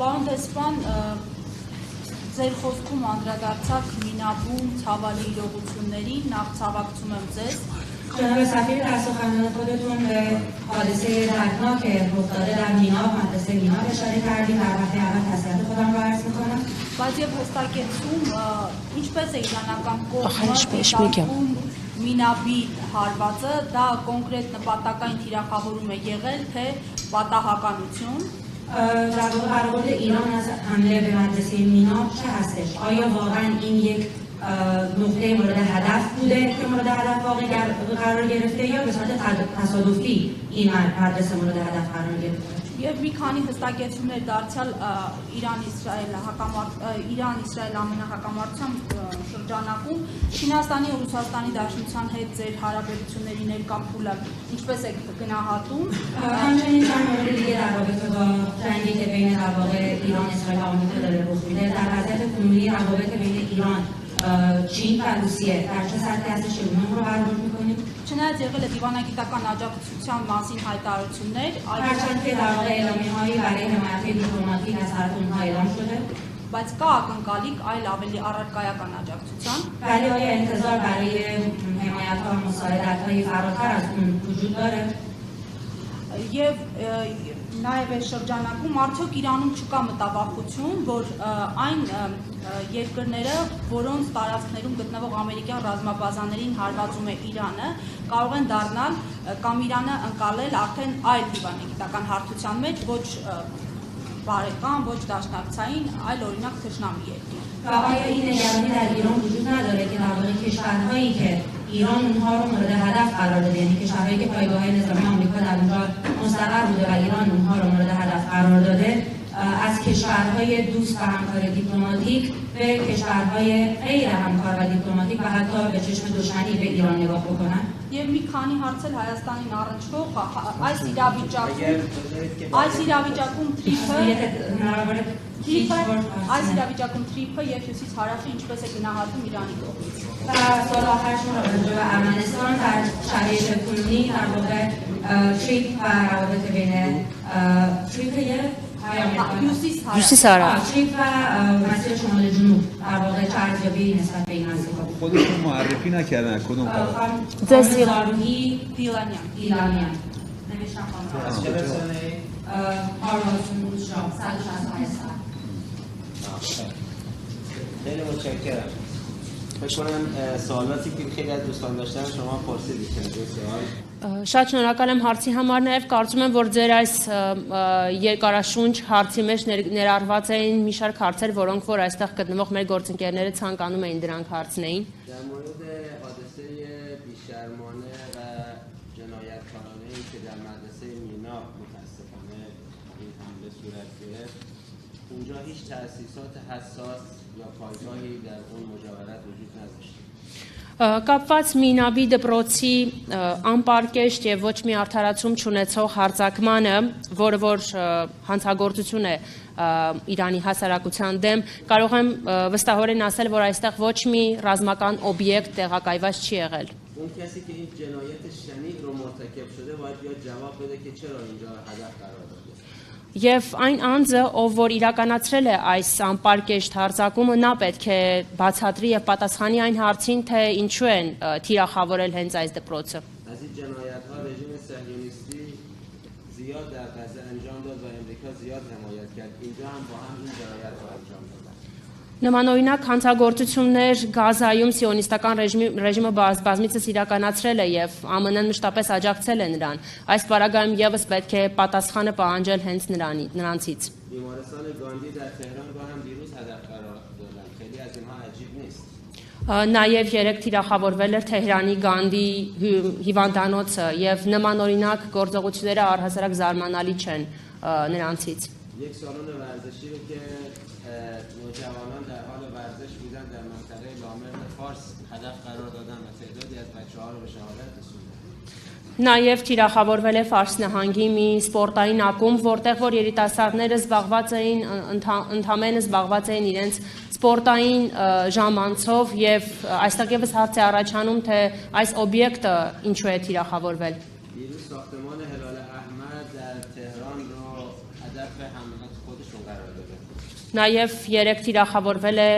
Պարոն դեսպան, ձեր խոսքում անդրադարձակ մինաբում ցավալի իրողություններին, նախ ցավակցում եմ ձեզ. جناب سفیر در سخنان خودتون به حادثه دردناک رخ داده در میناب مدرسه میناب اشاره کردید. در وقت اول تسلیت خودم رو عرض میکنم. Բայց եւ հստակեցում, ինչպես է իրանական կողմը մինաբի հարվածը, դա կոնկրետ նպատակային թիրախավորում է եղել, թե պատահականություն. در واقع برآورد ایران از حمله به مدرسه میناب چه هستش؟ آیا واقعا این یک نقطه مورد هدف بوده که مورد هدف واقع قرار گرفته یا به صورت تصادفی این مدرسه مورد هدف قرار گرفته؟ Եվ մի քանի հստակեցումներ դարձյալ Իրան-Իսրայել ամենահակամարտության շրջանակում Չինաստանի ու Ռուսաստանի Դաշնության հետ ձեր հարաբերությունների ներկա փուլը ինչպես եք գնահատում? همچنین چند مورد دیگه در رابطه با جنگی که بین در واقع ایران اسرائیل و آمریکا داره رخ میده در وضعیت کنونی روابط بین ایران چین و روسیه در چه سطحی هستش که اونها رو برآورد می‌کنیم؟ Չնայած եղել է դիվանագիտական աջակցության մասին հայտարարություններ, هرچند که در واقع اعلامیه‌هایی برای حمایت دیپلماتیک از طرف اونها اعلام شده բայց կա ակնկալիք այլ ավելի առարկայական աջակցության. ولی آیا انتظار برای حمایت‌ها و مساعدت‌های فراتر از اون وجود داره؟ Եվ նաև այս շրջանակում արդյոք Իրանում չկա մտավախություն, որ այն երկրները, որոնց տարածքներում գտնվող ամերիկյան ռազմաբազաներին հարվածում է Իրանը, կարող են դառնալ կամ Իրանը ընկալել արդեն այլ դիվանագիտական հարթության մեջ, ոչ բարեկամ, ոչ դաշնակցային, այլ օրինակ թշնամի երկիր. و آیا این نگرانی در ایران وجود نداره که در واقع کشورهایی که ایران اونها رو مورد هدف قرار داده یعنی کشورهایی که پایگاه نظامی آمریکا در اونجا مستقر بوده و ایران اونها رو مورد هدف قرار داده از کشورهای دوست و همکار دیپلماتیک به کشورهای غیر همکار و دیپلماتیک و حتی به چشم دشمنی به ایران نگاه بکنن؟ Եվ մի քանի հարցեր Հայաստանին առնչվող այս իրավիճակում թրիփը եւ հյուսիս հարավը ինչպես է գնահատում Իրանի կողմից. و سوال آخرشون راجع به ارمنستان در شرایط کنونی در واقع تریپ و روابط بین تریپ հյուսիս հարավ تریپ و مسیر شمال جنوب در واقع چه ارزیابی نسبت به این مسیر خودشون معرفی نکردن کدوم زارویی Դիլանյան نوشتم آرمانتون شام 168 خیلی متشکرم. فکر کنم سوالاتی که خیلی از دوستان داشتن شما پرسیدید که Շատ շնորհակալ եմ հարցի համար, նաև կարծում եմ, որ ձեր այս երկարաշունչ հարցի մեջ ներառված էին մի շարք հարցեր, որոնք որ այստեղ գտնվող մեր գործընկերները ցանկանում էին դրանք հարցնեին. در مورد حادثه بیشرمانه و جنایتکارانه‌ای که در مدرسه میناب متأسفانه این حمله صورت گرفت اونجا هیچ تأسیسات حساس یا پایگاهی در اون مجاورت وجود نداشت. Կապված Մինաբի դպրոցի անպարկեշտ եւ ոչ մի արդարացում չունեցող հարձակմանը, որը որ հանցագործություն է Իրանի հասարակության դեմ, կարող եմ վստահորեն ասել, որ այստեղ ոչ մի ռազմական օբյեկտ տեղակայված չի եղել. اون کسی که این جنایت شنیع رو مرتکب شده باید بیاد جواب بده که چرا اینجا هدف قرار داده. Եվ այն անձը, ով որ իրականացրել է այս անպարկեշտ հարձակումը, նա պետք է բացատրի եւ պատասխանի այն հարցին, թե ինչու են թիրախավորել հենց այս դպրոցը. از این جنایت‌ها رژیم صهیونیستی زیاد در غزه انجام داد و امریکا زیاد حمایت کرد. اینجا هم با هم این جنایت رو انجام دادن. Նմանօրինակ հանցագործություններ Գազայում սիոնիստական ռեժիմը բազմիցս իրականացրել է եւ ԱՄՆ-ն մշտապես աջակցել է նրան. Այս պարագայում եւս պետք է պատասխանը պահանջել հենց նրանցից. بیمارستان گاندی در تهران رو هم دیروز هدف قرار دادن. خیلی از اینها عجیب نیست. Նաեւ երեք թիրախավորվել էր Թեհրանի Գանդի հիվանդանոցը եւ նմանօրինակ գործողությունները առհասարակ զարմանալի չեն նրանցից. یک سالن ورزشی رو که نوجوانان در حال ورزش بودن در منطقه لامرد فارس هدف قرار دادن و تعدادی از بچه‌ها رو به شهادت رسوندن. Նաև թիրախավորվել է Ֆարս նահանգի մի սպորտային ակումբ, որտեղ որ երիտասարդները ընդհանրապես զբաղված էին իրենց սպորտային ժամանցով եւ այստեղ եւս հարց է առաջանում, թե այս օբյեկտը ինչու է թիրախավորվել. دیروز ساختمان هلال احمد در تهران رو هدف حملات خودشون قرار داده. Նաև երեք թիրախավորվել է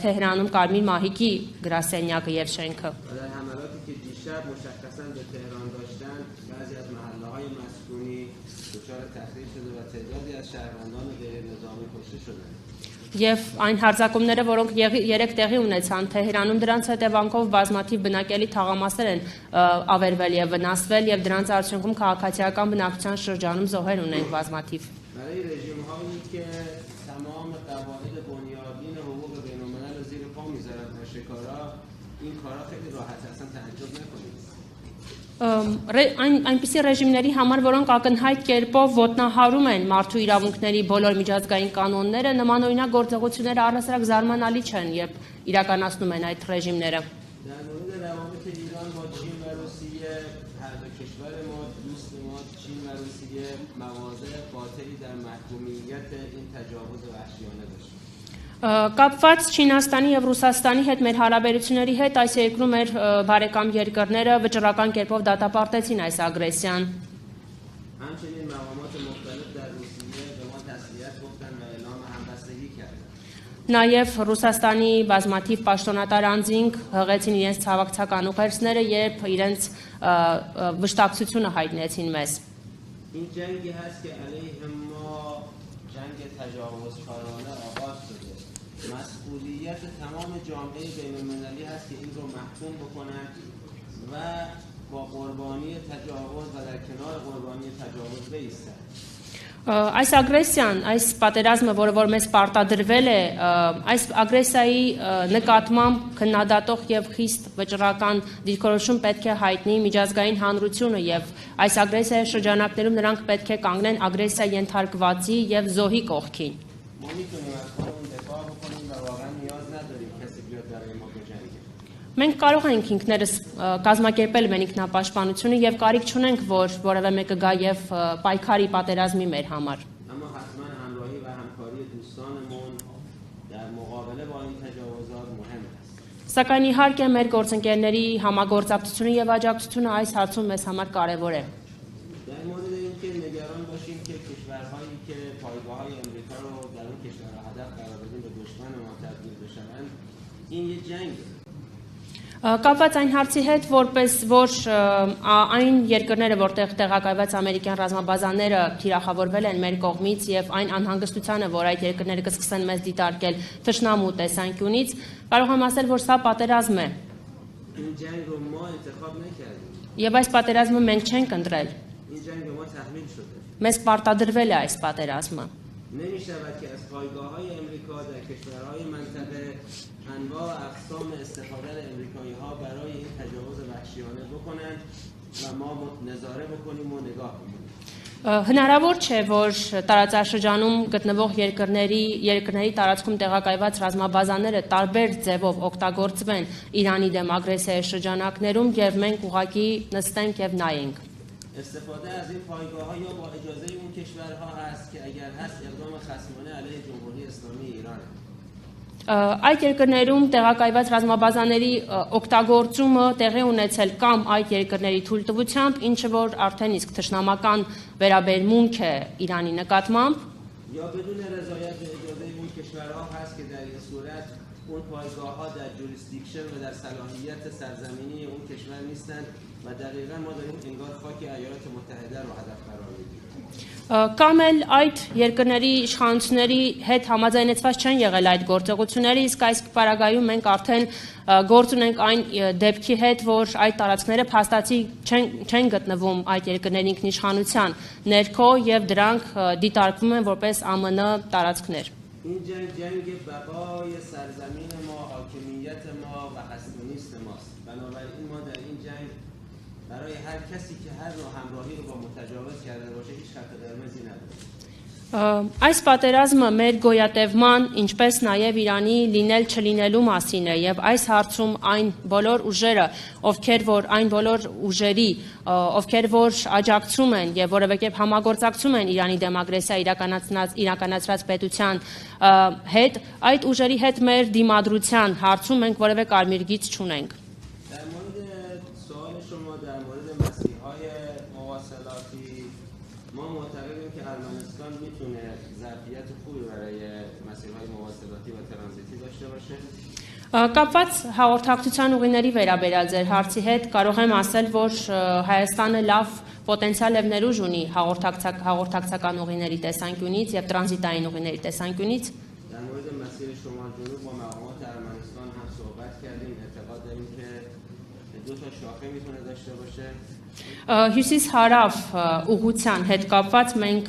Թեհրանում Կարմիր մահիկի գրասենյակը եւ շենքը։ و در حملاتی که دیشب مشخصا به تهران داشتن بعضی از محله‌های مسکونی دچار تخریب شده و تعدادی از شهروندان غیر نظامی کشته شدند. Եվ այն հարձակումները, որոնք երեք տեղի ունեցան Թեհրանում, դրանց հետևանքով բազմաթիվ բնակելի թաղամասեր են ավերվել եւ վնասվել եւ դրանց արդյունքում քաղաքացիական բնակչության շրջանում զոհեր ունենք բազմաթիվ։ برای رژیم‌هایی که تمام قواعد بنیادین حقوق بین‌الملل رو زیر پا می‌ذارن و شکارا این کارا خیلی راحت اصلا تعجب نکنید. Այնպիսի ռեժիմների համար, որոնք ակնհայտ կերպով ոտնահարում են մարդու իրավունքների բոլոր միջազգային կանոնները, նմանօրինակ գործողությունները առհասարակ զարմանալի չեն, երբ իրականացնում են այդ ռեժիմները։ در مورد روابط ایران با چین و روسیه هر دو کشور ما دوست ما چین و روسیه مواضع قاطعی در محکومیت این تجاوز وحشیانه داشت. Կապված Չինաստանի եւ Ռուսաստանի հետ մեր հարաբերությունների հետ այս երկրում մեր բարեկամ երկրները վճռական կերպով դատապարտեցին այս ագրեսիան։ همچنین مقامات مختلف در روسیه به ما تسلیت گفتن و اعلام همبستگی کردن. Նաև Ռուսաստանի բազմաթիվ պաշտոնատար անձինք հղեցին իրենց ցավակցական ուղերձները, երբ իրենց վշտակցությունը հայտնեցին մեզ։ این جنگی هست که علیه ما جنگ تجاوزکارانه آغاز شده. مسئولیت تمام جامعه بین‌المللی هست که این رو محکوم بکنن و با قربانی تجاوز و در کنار قربانی تجاوز بایستن. Այս ագրեսիան, այս պատերազմը, որը մեզ պարտադրվել է, այս ագրեսիայի նկատմամբ քննադատող եւ խիստ վճռական դիրքորոշում պետք է հայտնի միջազգային հանրությունը եւ այս ագրեսիայի շրջանակներում նրանք պետք է կանգնեն ագրեսիա ենթարկվածի եւ զոհի կողքին։ ما میتونیم از خودمون دفاع بکنیم و واقعا نیاز نداریم کسی بیاد برای ما بجنگه. Մենք կարող ենք ինքներս կազմակերպել մեր ինքնապաշտպանությունը եւ կարիք չունենք, որ որևէ մեկը գա եւ պայքարի պատերազմի մեր համար։ اما حتما همراهی و همکاری دوستانمون در مقابله با این تجاوزات مهم است. Սակայն իհարկե մեր գործընկերների համագործակցությունը եւ աջակցությունը այս հարցում մեզ համար կարեւոր է։ در مورد اینکه نگران باشیم که کشورهایی که پایگاه‌های امریکا رو در اون کشورها هدف قرار بدیم به دشمن ما تبدیل بشن این یه جنگه. Կապված այն հարցի հետ, որպես որ այն երկրները, որտեղ տեղակայված ամերիկյան ռազմաբազաները թիրախավորվել են մեր կողմից եւ այն անհանգստությանը, որ այդ երկրները կսկսեն մեզ դիտարկել թշնամու տեսանկյունից, կարող եմ ասել, որ սա պատերազմ է։ این جنگ رو ما انتخاب نکردیم. Եվ այս պատերազմը մենք չենք ընտրել։ این جنگ به ما تحمیل شده. Մեզ պարտադրվել է այս պատերազմը։ نمی‌شود که از پایگاه‌های امریکا در کشورهای منطقه انواع و اقسام استفاده امریکایی‌ها برای این تجاوز وحشیانه بکنند و ما نظاره بکنیم و نگاه کنیم. Հնարավոր չէ, որ տարածաշրջանում գտնվող երկրների տարածքում տեղակայված ռազմաբազաները տարբեր ձևով օգտագործվեն Իրանի դեմ ագրեսիայի շրջանակներում եւ մենք ուղղակի նստենք եւ նայենք։ استفاده از این پایگاه‌ها یا با اجازه اون کشورها هست که اگر هست اقدام خصمانه علیه جمهوری اسلامی ایران. Այդ երկրներում տեղակայված ռազմաբազաների օգտագործումը տեղի ունեցել կամ այդ երկրների թույլտվությամբ, ինչը որ արդեն իսկ թշնամական վերաբերմունք է Իրանի նկատմամբ, یا بدون رضایت و اجازه اون کشورها هست که در این صورت اون پایگاه‌ها در جوریسدیکشن و در صلاحیت سرزمینی اون کشور نیستند و دقیقاً ما داریم انگار خاک ایالات متحده رو هدف قرار میدیم. Կամ էլ այդ երկրների իշխանությունների հետ համաձայնեցված չեն եղել այդ գործողությունները, իսկ այս պարագայում մենք արդեն գործ ունենք այն դեպքի հետ, որ այդ տարածքները փաստացի չեն գտնվում այդ երկրների ինքնիշխանության ներքո եւ դրանք դիտարկվում են որպես ԱՄՆ տարածքներ։ این جنگ بقای سرزمین ما، حاکمیت ما و هسته‌نیست ماست. بنابراین ما در این جنگ برای هر کسی که هر نوع همراهی رو با متجاوز کرده باشه هیچ خط قرمزی نداره. Այս պատերազմը մեր գոյատևման, ինչպես նաև Իրանի լինել չլինելու մասին է եւ այս հարցում այն բոլոր ուժերը, ովքեր որ այն բոլոր ուժերի, ովքեր որ աջակցում են եւ որևէ կերպ համագործակցում են Իրանի դեմ ագրեսիա իրականացրած պետության հետ, այդ ուժերի հետ մեր դիմադրության հարցում մենք որևէ կարմիր գիծ չունենք։ در مورد سوال شما در مورد مسیرهای مواصلاتی ما معتقدیم که ارمنستان میتونه ظرفیت خوبی برای مسیرهای مواصلاتی و ترانزیتی داشته باشه. Կապված հաղորդակցության ուղիների վերաբերյալ ձեր հարցի հետ կարող եմ ասել, որ Հայաստանը լավ պոտենցիալ եւ ներուժ ունի հաղորդակցական ուղիների տեսանկյունից եւ տրանզիտային ուղիների տեսանկյունից։ در مورد مسیر شمال جنوب با مقامات ارمنستان هم صحبت کردیم. اعتقاد داریم که دو تا شاخه میتونه داشته باشه. Հյուսիս-հարավ ուղղության հետ կապված մենք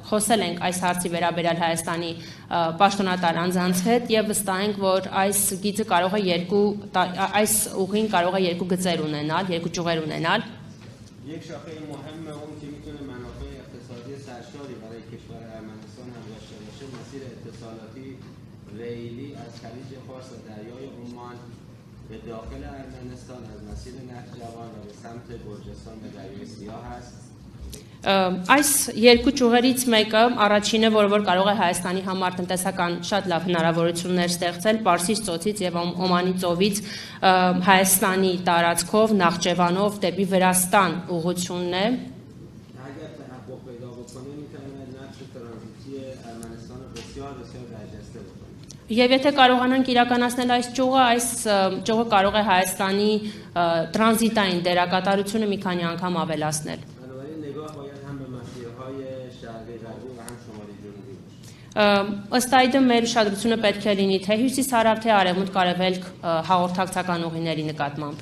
խոսել ենք այս հարցի վերաբերյալ Հայաստանի պաշտոնատար անձանց հետ եւ վստահ ենք, որ այս գիծը կարող է այս ուղին կարող է երկու գծեր ունենալ, երկու ճյուղեր ունենալ։ یک شاخه مهم اون که میتونه منافع اقتصادی سرشاری برای کشور ارمنستان هم داشته باشه مسیر اتصالاتی ریلی از خلیج فارس و دریای عمان به داخل ارمنستان از مسیر نهجوان و به سمت گرجستان و دریای سیاه است. Այս երկու ճյուղերից մեկը առաջինը, որ կարող է Հայաստանի համար տնտեսական շատ լավ հնարավորություններ ստեղծել Պարսից ծոցից եւ Օմանի ծովից Հայաստանի տարածքով Նախճեվանով դեպի Վրաստան ուղղությունն է։ اگر تحقق پیدا بکنه میتونه نقش ترانزیتی ارمنستان رو بسیار برجسته بکنه. Եվ եթե կարողանանք իրականացնել այս ճյուղը կարող է Հայաստանի տրանզիտային դերակատարությունը մի քանի անգամ ավելացնել։ بنابراین نگاه باید هم به مسیرهای شرقی غربی و هم شمالی جنوبی باشه. Ըստ այդմ մեր ուշադրությունը պետք է լինի թե հյուսիս հարավ թե արևմուտք արևելք հաղորդակցական ուղիների նկատմամբ։